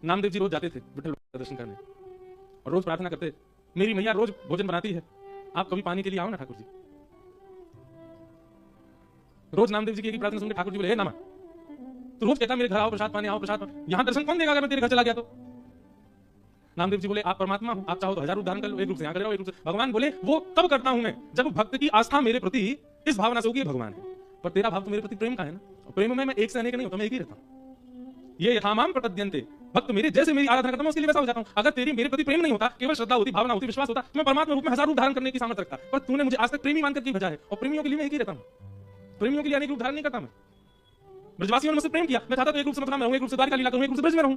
नामदेव जी रोज जाते थे विठल का दर्शन करने और रोज प्रार्थना करते, मेरी मैया रोज भोजन बनाती है, आप कभी पानी के लिए आओ ना ठाकुर जी। रोज नामदेव जी की प्रार्थना सुनकर ठाकुर जी बोले, हे नामा, तो रोज कहता मेरे घर आओ प्रसाद पानी, आओ प्रसाद पानी, यहां दर्शन कौन देगा अगर मैं तेरे घर चला गया तो? नामदेव जी बोले, आप परमात्मा हो, आप चाहो तो 1000 रूप धारण कर लो, एक रूप से यहां कर लो, एक रूप से। भगवान बोले, वो तब करता हूं मैं जब भक्त की आस्था मेरे प्रति इस भावना से होगी भगवान है, पर तेरा भाव तो मेरे प्रति प्रेम का है ना, और प्रेम में मैं एक से अनेक नहीं होता, मैं एक ही रहता हूं। ये यथामाम प्रपद्यन्ते, भक्त मेरे जैसे मेरी आराधना करता हूं उसके लिए वैसा हो जाता हूं। अगर तेरी मेरे प्रति प्रेम नहीं होता, केवल श्रद्धा होती, भावना होती, विश्वास होता, तो मैं परमात्मा रूप में 1000 रूप धारण करने की सामर्थ्य रखता, पर तूने मुझे आज तक प्रेमी मानकर क्यों भेजा है? और प्रेमियों के लिए मैं एक ही रहता हूं, प्रेमियों के लिए अनेक रूप धारण नहीं करता मैं। ब्रजवासियों ने मुझसे प्रेम किया, मैं चाहता तो एक रूप से मथुरा में रहूं, एक रूप से द्वारिका लीला करूं, एक रूप से ब्रज में रहूं,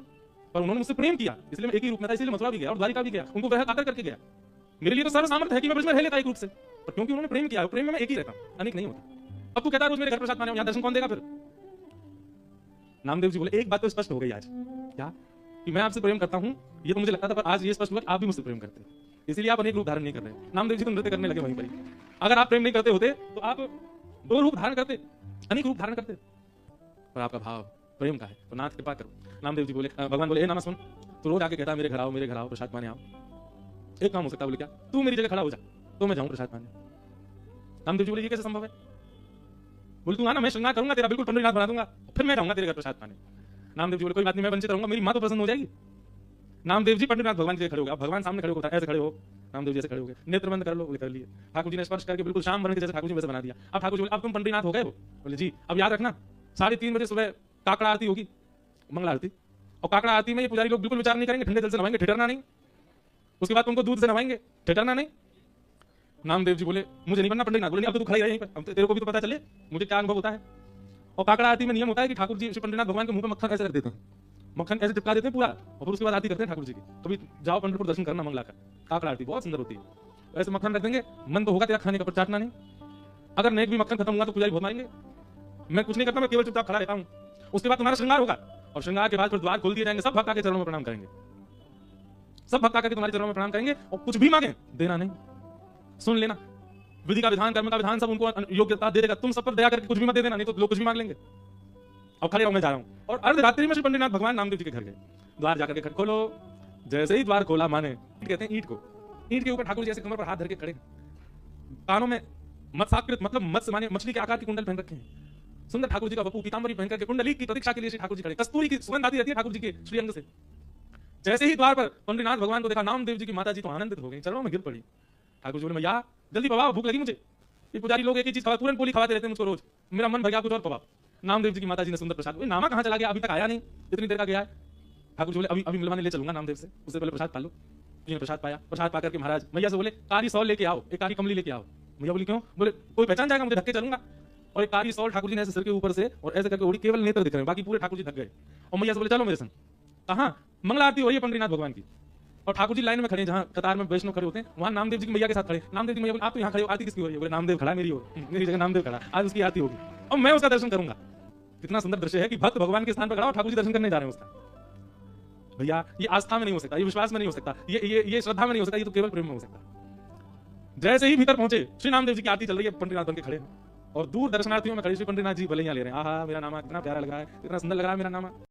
पर उन्होंने मुझसे प्रेम किया, इसलिए मैं एक ही रूप में था, इसलिए मथुरा भी गया और द्वारिका भी गया, उनको ग्रह आकर करके गया। मेरे लिए तो सर्व सामर्थ्य है कि मैं ब्रज में रह लेता एक रूप से, पर क्योंकि उन्होंने प्रेम किया, प्रेम में मैं एक ही रहता हूं, अनेक नहीं होता। अब तू कहता है रोज मेरे घर प्रसाद पाने, यहां दर्शन कौन देगा फिर? नामदेव जी बोले, एक बात तो स्पष्ट हो गई आज, क्या? कि मैं आपसे प्रेम करता हूं, ये तो मुझे लगता था, पर आज ये स्पष्ट हुआ कि आप भी मुझसे प्रेम करते हैं, इसीलिए आप अनेक रूप धारण नहीं कर रहे। नामदेव जी तो नृत्य करने लगे वहीं पर ही। अगर आप प्रेम नहीं करते होते तो आप 2 रूप धारण करते, अनेक रूप धारण करते, पर आपका भाव प्रेम का है, तो नाथ कृपा करो। नामदेव जी बोले, भगवान बोले, नामा सुन, तू रोज आके कहता मेरे घर आओ, मेरे घर आओ, प्रसाद पाने आओ, एक काम हो सकता है, बोले क्या? तू मेरी जगह खड़ा हो जा तो मैं जाऊं प्रसाद पाने। नामदेव जी बोले, ये कैसे संभव है? बोले, तू आना, मैं श्रृंगार करूंगा तेरा, बिल्कुल पंडितनाथ बना दूंगा, फिर मैं जाऊंगा तेरे घर प्रसाद पाने। नामदेव जी बोले, कोई बात नहीं, मैं वंचित रहूंगा, मेरी मां तो प्रसन्न हो जाएगी। नामदेव जी पंडितनाथ भगवान की जगह खड़े हो गए, भगवान सामने खड़े होता, ऐसे खड़े हो, नामदेव जी ऐसे खड़े हो गए, नेत्र बंद कर लो, बोले कर लिए। ठाकुर जी ने स्पर्श करके बिल्कुल शाम वर्ण के जैसे ठाकुर जी वैसे बना दिया। अब ठाकुर जी बोले, अब तुम पंडितनाथ हो गए हो? बोले जी। अब याद रखना, 3:30 बजे सुबह काकड़ा आरती होगी, मंगला आरती, और काकड़ा आरती में ये पुजारी लोग बिल्कुल विचार नहीं करेंगे, ठंडे जल से नहाएंगे, ठिठरना नहीं, उसके बाद तुमको दूध से नहाएंगे, ठिठरना नहीं। नामदेव जी बोले, मुझे नहीं बनना पंडितनाथ। बोले, अब तो तू खड़ा ही रह यहीं पर, अब तेरे को भी तो पता चले मुझे क्या अनुभव होता है। और काकड़ा आरती में नियम होता है कि ठाकुर जी पंडितनाथ भगवान के मुंह पे मक्खन ऐसे रख देते हैं, मक्खन ऐसे चिपका देते हैं पूरा, और फिर उसके बाद आरती करते हैं ठाकुर जी की। कभी जाओ पंडितपुर दर्शन करना मंगला का, काकड़ा आरती बहुत सुंदर होती है। ऐसे मक्खन रख देंगे, मन तो होगा तेरा खाने का, पर चाटना नहीं। अगर नेक भी मक्खन खत्म हुआ तो पुजारी बहुत मारेंगे। मैं कुछ नहीं करता, मैं केवल चुपचाप खड़ा रहता हूँ। उसके बाद तुम्हारा श्रृंगार होगा, और श्रृंगार के बाद फिर द्वार खोल दिए जाएंगे, सब भक्त आके चरणों में प्रणाम करेंगे, सब भक्त आकर तुम्हारे चरणों में प्रणाम करेंगे, और कुछ भी मांगे देना नहीं। सुन लेना, विधि का विधान, कर्म का विधान सब उनको योग्यता दे देगा, तुम सब पर दया करके कुछ भी मत दे देना, नहीं तो लोग कुछ भी मांग लेंगे। अब खड़े रहो, मैं जा रहा हूँ। और अर्धरात्रि में श्री पंडितनाथ भगवान नामदेव जी के घर गए, द्वार जाकर के खोलो। जैसे ही द्वार खोला, माने कहते हैं ईंट को, ईंट के ऊपर ठाकुर जी ऐसे कमर पर हाथ धर के खड़े, कानों में मत्स्याकृत मतलब मत्स्य माने मछली के आकार की कुंडल पहन रखे हैं, सुंदर ठाकुर जी का वपु पीतांबरी पहन करके कुंडली की प्रतीक्षा के लिए श्री ठाकुर जी खड़े, कस्तूरी की सुगंध आती रहती है ठाकुर जी के श्रीअंग से। जैसे ही द्वार पर पंडितनाथ भगवान को देखा, नामदेव जी की माता जी तो आनंदित हो गई, चरणों में गिर पड़ी। ठाकुर जी बोले, मैया जल्दी पवाओ, भूख लगी मुझे। ये पुजारी लोग एक ही चीज खवा, पूरन पोली खवाते रहते हैं मुझको रोज, मेरा मन भर गया, कुछ और पवाओ। नामदेव जी की माता जी ने सुंदर प्रसाद, नामा कहाँ चला गया, अभी तक आया नहीं, इतनी देर का गया है। ठाकुर जी बोले, अभी अभी मिलवाने ले चलूंगा नामदेव से, उससे पहले प्रसाद पा लो। जी ने प्रसाद पाया, प्रसाद पाकर के महाराज मैया से बोले, कारी सौल लेके आओ, एक कारी कमली लेके आओ। मैया बोली, क्यों? बोले, कोई पहचान जाएगा मुझे, धक्के चलूंगा। और एक कारी सौल ठाकुर जी ने ऐसे सिर के ऊपर से और ऐसे करके ओढ़ी, केवल नेत्र दिख रहे हैं, बाकी पूरे ठाकुर जी ढक गए। और मैया से बोले, चलो मेरे संग। कहाँ? मंगला आरती हो रही है पंडितनाथ भगवान की, और ठाकुर जी लाइन में खड़े, जहां कतार में वैष्णव खड़े होते हैं, वहां नामदेव जी की मैया के साथ खड़े। नामदेव जी की मैया बोले, आप तो यहाँ खड़े हो, आरती किसकी हो रही है? बोले, नामदेव खड़ा मेरी ओर, मेरी जगह नामदेव खड़ा, आज उसकी आरती होगी और मैं उसका दर्शन करूंगा। कितना सुंदर दृश्य है कि भक्त भगवान के स्थान पर खड़ा और ठाकुर जी दर्शन करने जा रहे हैं उसका। भैया ये आस्था में नहीं हो सकता, ये विश्वास में नहीं हो सकता, ये श्रद्धा में नहीं हो सकता, ये तो केवल प्रेम में हो सकता। जैसे ही भीतर पहुंचे, श्री नामदेव जी की आरती चल रही है, पंडितनाथ बन के खड़े और दूर दर्शनार्थियों में खड़े श्री पंडितनाथ जी भले ले रहे हैं। आहा, मेरा नामा कितना प्यारा लग रहा है, कितना सुंदर लग रहा है मेरा नामा।